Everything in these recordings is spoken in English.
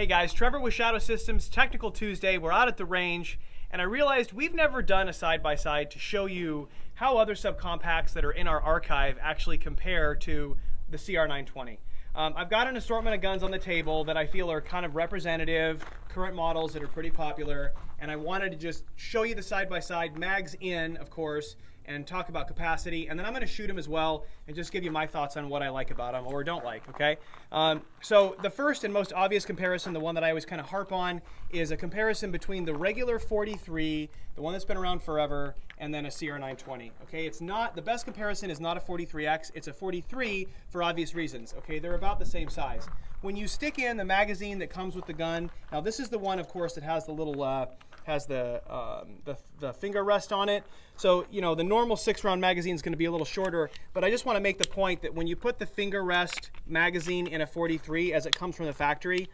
Hey guys, Trevor with Shadow Systems, Technical Tuesday. We're out at the range, and I realized we've never done a side-by-side to show you how other subcompacts that are in our archive actually compare to the CR920. I've got an assortment of guns on the table that I feel are kind of representative, current models that are pretty popular, and I wanted to just show you the side-by-side, mags in, of course, and talk about capacity, and then I'm going to shoot them as well and just give you my thoughts on what I like about them or don't like, okay? So the first and most obvious comparison, the one that I always kind of harp on, is a comparison between the regular 43, the one that's been around forever, and then a CR920, okay? It's not, the best comparison is not a 43X, it's a 43 for obvious reasons, okay? They're about the same size. When you stick in the magazine that comes with the gun, now this is the one, of course, that has the little, has the finger rest on it. So, you know, the normal 6-round magazine is going to be a little shorter, but I just want to make the point that when you put the finger rest magazine in a 43 as it comes from the factory,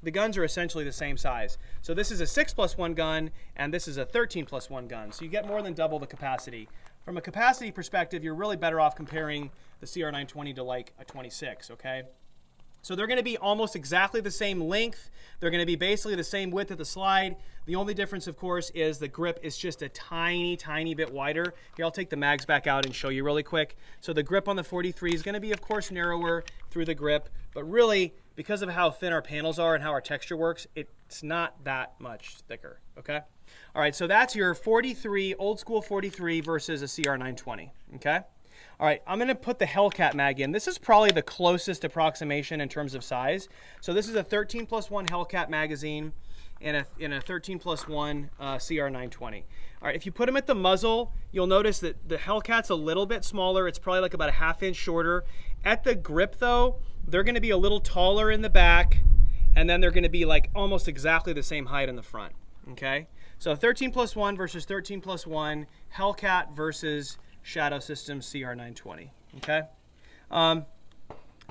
the guns are essentially the same size. So this is a 6+1 gun, and this is a 13+1 gun. So you get more than double the capacity. From a capacity perspective, you're really better off comparing the CR920 to like a 26, okay? So they're going to be almost exactly the same length. They're going to be basically the same width of the slide. The only difference, of course, is the grip is just a tiny, tiny bit wider. Here, I'll take the mags back out and show you really quick. So the grip on the 43 is going to be, of course, narrower through the grip. But really, because of how thin our panels are and how our texture works, it's not that much thicker, okay? All right, so that's your 43, old school 43 versus a CR920, okay? All right, I'm going to put the Hellcat mag in. This is probably the closest approximation in terms of size. So this is a 13+1 Hellcat magazine and a 13+1 CR920. All right, if you put them at the muzzle, you'll notice that the Hellcat's a little bit smaller. It's probably like about a ½ inch shorter. At the grip, though, they're going to be a little taller in the back, and then they're going to be like almost exactly the same height in the front. Okay, so 13+1 versus 13+1, Hellcat versus Shadow Systems CR920, okay?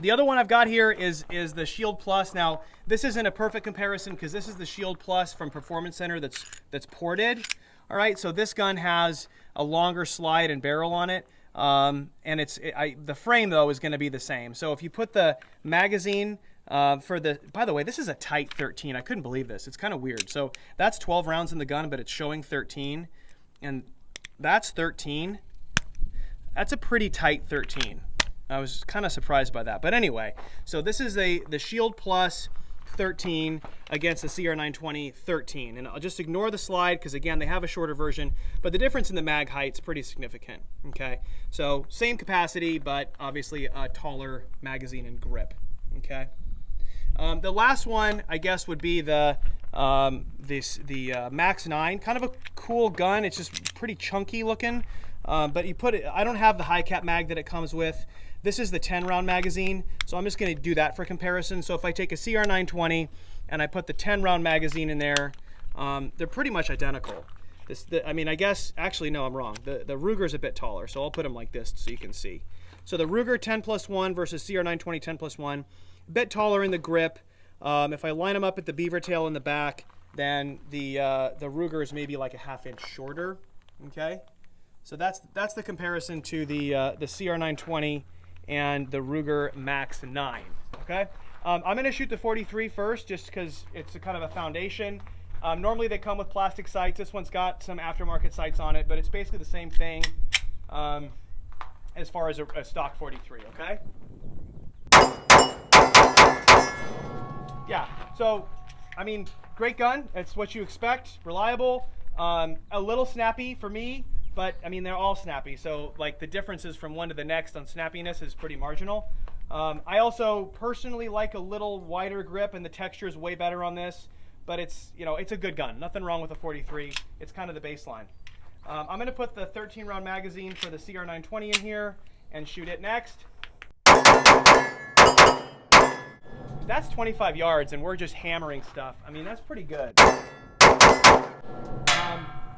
The other one I've got here is the Shield Plus. Now, this isn't a perfect comparison because this is the Shield Plus from Performance Center that's ported, all right? So this gun has a longer slide and barrel on it, and the frame, though, is going to be the same. So if you put the magazine for the, by the way, this is a tight 13. I couldn't believe this. It's kind of weird. So that's 12 rounds in the gun, but it's showing 13, and that's 13. That's a pretty tight 13. I was kind of surprised by that. But anyway, so this is the Shield Plus 13 against the CR920 13. And I'll just ignore the slide because, again, they have a shorter version. But the difference in the mag height is pretty significant. Okay, so same capacity, but obviously a taller magazine and grip. Okay. The last one, I guess, would be the Max 9. Kind of a cool gun. It's just pretty chunky looking. But you put it, I don't have the high cap mag that it comes with. This is the 10-round magazine, so I'm just going to do that for comparison. So if I take a CR920 and I put the 10-round magazine in there, they're pretty much identical. I mean, I guess, actually, no, I'm wrong. The Ruger's a bit taller, so I'll put them like this so you can see. So the Ruger 10+1 versus CR920 10+1, a bit taller in the grip. If I line them up at the beaver tail in the back, then the Ruger is maybe like a ½ inch shorter, okay? So that's the comparison to the CR920 and the Ruger Max 9, okay? I'm going to shoot the 43 first just because it's a kind of a foundation. Normally they come with plastic sights. This one's got some aftermarket sights on it, but it's basically the same thing as far as a stock 43, okay? Yeah, so, I mean, great gun. It's what you expect, reliable, a little snappy for me. But, I mean, they're all snappy, so, like, the differences from one to the next on snappiness is pretty marginal. I also personally like a little wider grip, and the texture is way better on this. But it's, you know, it's a good gun. Nothing wrong with a 43. It's kind of the baseline. I'm going to put the 13-round magazine for the CR920 in here and shoot it next. That's 25 yards, and we're just hammering stuff. I mean, that's pretty good.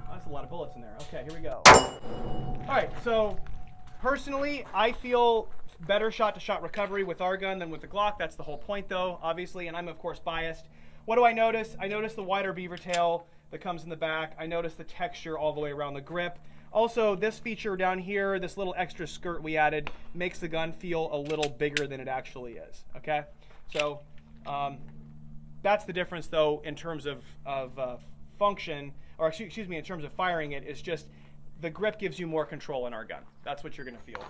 That's a lot of bullets in there. Okay, here we go. All right, so personally, I feel better shot-to-shot recovery with our gun than with the Glock. That's the whole point, though, obviously, and I'm, of course, biased. What do I notice? I notice the wider beaver tail that comes in the back. I notice the texture all the way around the grip. Also, this feature down here, this little extra skirt we added, makes the gun feel a little bigger than it actually is, okay? So That's the difference, though, in terms of function, or excuse me, in terms of firing it, is just the grip gives you more control in our gun. That's what you're going to feel.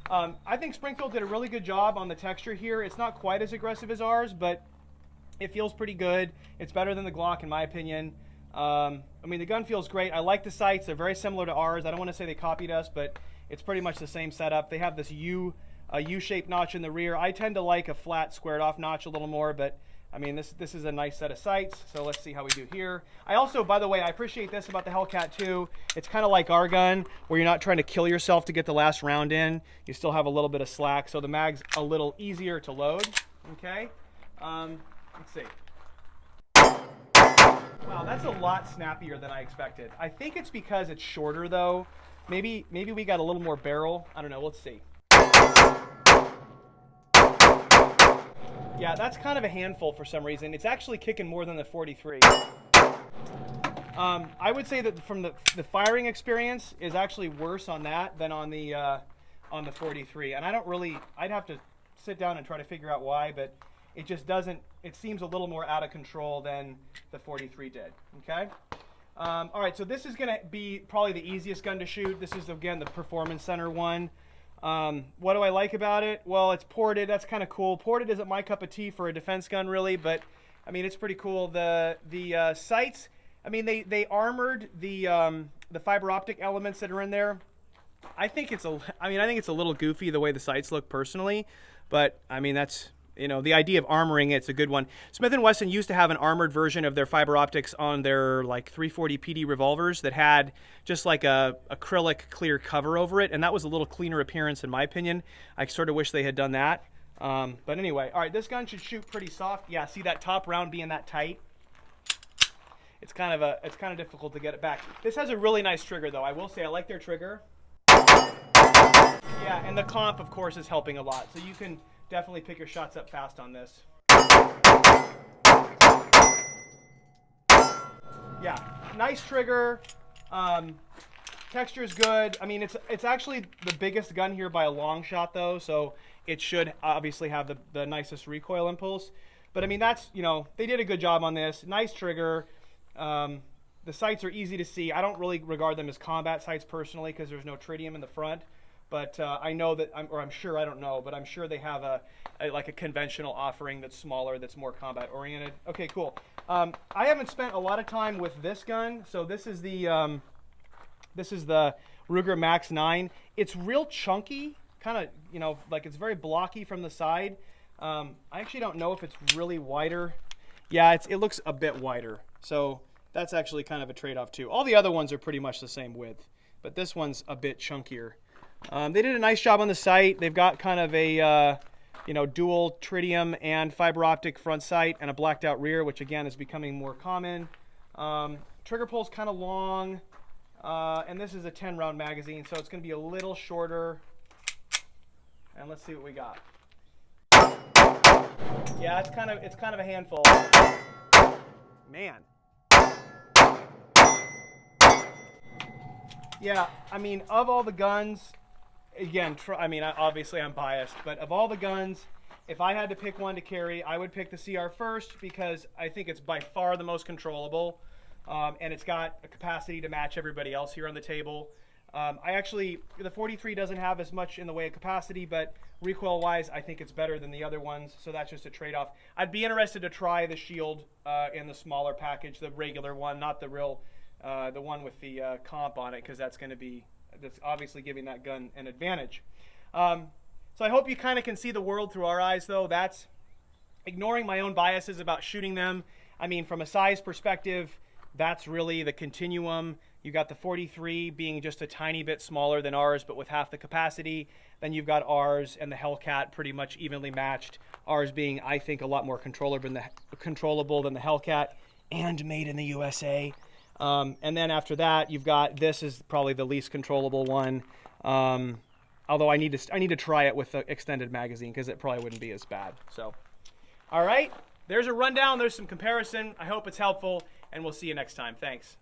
I think Springfield did a really good job on the texture here. It's not quite as aggressive as ours, but it feels pretty good. It's better than the Glock, in my opinion. I mean, the gun feels great. I like the sights. They're very similar to ours. I don't want to say they copied us, but it's pretty much the same setup. They have this U-shaped notch in the rear. I tend to like a flat, squared-off notch a little more, but I mean, this is a nice set of sights, so let's see how we do here. I also, by the way, I appreciate this about the Hellcat too. It's kind of like our gun, where you're not trying to kill yourself to get the last round in. You still have a little bit of slack, so the mag's a little easier to load, okay? Let's see. Wow, that's a lot snappier than I expected. I think it's because it's shorter, though. Maybe we got a little more barrel. I don't know, let's see. Yeah, that's kind of a handful for some reason. It's actually kicking more than the 43. I would say that from the firing experience is actually worse on that than on the 43. And I don't really, I'd have to sit down and try to figure out why, but it just doesn't, it seems a little more out of control than the 43 did, okay? All right, so this is gonna be probably the easiest gun to shoot. This is, again, the Performance Center one. What do I like about it? Well, it's ported. That's kind of cool. Ported isn't my cup of tea for a defense gun, really, but I mean, it's pretty cool. The sights, I mean, they armored the fiber optic elements that are in there. I think it's a little goofy the way the sights look personally, but I mean, that's, you know, the idea of armoring it's a good one. Smith & Wesson used to have an armored version of their fiber optics on their like 340 PD revolvers that had just like a acrylic clear cover over it, and that was a little cleaner appearance in my opinion. I sort of wish they had done that. But anyway, all right, this gun should shoot pretty soft. Yeah, see that top round being that tight? It's kind of difficult to get it back. This has a really nice trigger though. I will say I like their trigger. Yeah, and the comp of course is helping a lot. So you can definitely pick your shots up fast on this. Yeah, nice trigger. Texture is good. I mean, it's actually the biggest gun here by a long shot though, so it should obviously have the nicest recoil impulse. But I mean, that's, you know, they did a good job on this. Nice trigger. The sights are easy to see. I don't really regard them as combat sights personally because there's no tritium in the front. But I know that, I'm sure, I don't know, but I'm sure they have like a conventional offering that's smaller, that's more combat oriented. Okay, cool. I haven't spent a lot of time with this gun. So this is the Ruger Max 9. It's real chunky, kind of, you know, like it's very blocky from the side. I actually don't know if it's really wider. Yeah, it looks a bit wider. So that's actually kind of a trade-off too. All the other ones are pretty much the same width, but this one's a bit chunkier. They did a nice job on the sight. They've got kind of a you know, dual tritium and fiber optic front sight and a blacked out rear, which again is becoming more common. Trigger pull's kind of long, and this is a 10 round magazine, so it's going to be a little shorter. And let's see what we got. Yeah, it's kind of a handful. Man. Yeah, I mean, of all the guns, again, I mean, obviously I'm biased, but of all the guns, if I had to pick one to carry, I would pick the CR first because I think it's by far the most controllable, and it's got a capacity to match everybody else here on the table. The 43 doesn't have as much in the way of capacity, but recoil-wise, I think it's better than the other ones, so that's just a trade-off. I'd be interested to try the Shield in the smaller package, the regular one, not the real, the one with the comp on it, because that's obviously giving that gun an advantage. So I hope you kind of can see the world through our eyes, though. That's ignoring my own biases about shooting them. I mean, from a size perspective, that's really the continuum. You got the 43 being just a tiny bit smaller than ours, but with half the capacity. Then you've got ours and the Hellcat pretty much evenly matched. Ours being, I think, a lot more controllable than the Hellcat, and made in the USA. And then after that, you've got, this is probably the least controllable one. Although I need to try it with the extended magazine because it probably wouldn't be as bad. So, all right, there's a rundown. There's some comparison. I hope it's helpful, and we'll see you next time. Thanks.